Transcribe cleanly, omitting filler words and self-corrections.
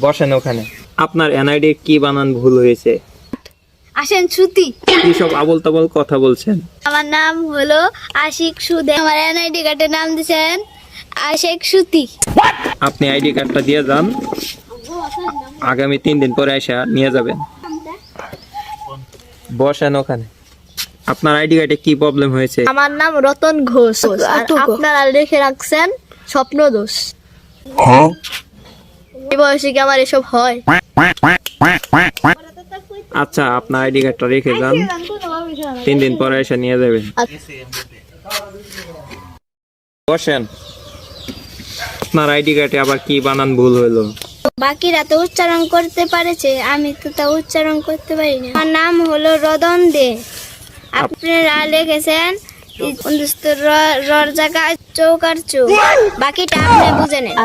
বসেন ওখানে। আপনার এনআইডি কি বানান ভুল হয়েছে? আসেন শ্রুতি। কি সব আবল তাবল কথা বলছেন? আমার নাম হলো আশিক সুদে, আমার এনআইডি কার্ডের নাম দিয়েছেন আশিক সুতি। আপনি আইডি কার্ডটা দিয়ে যান, আগামী 3 দিন পরে এসে নিয়ে যাবেন। বসেন ওখানে। আপনার আইডি কার্ডে কি প্রবলেম হয়েছে? আমার নাম রতন ঘোষ, আর আপনারা লিখে রাখছেন স্বপ্ন দোষ। এই বয়সে কি আমার এসব হয়? আচ্ছা, আপনার আইডি কার্ডটা রেখে যান, 3 দিন পরে এসে নিয়ে যাবেন। বসেন। আপনার আইডি কার্ডে আবার কি বানান ভুল হলো? বাকিরা তো উচ্চারণ করতে পারেছে, আমি তো তা উচ্চারণ করতে পারি না। আমার নাম হলো রতন দে, আপনারা লিখেছেন রর জায়গায় চৌকার চৌ, বাকিটা আপনি বুঝে নেন।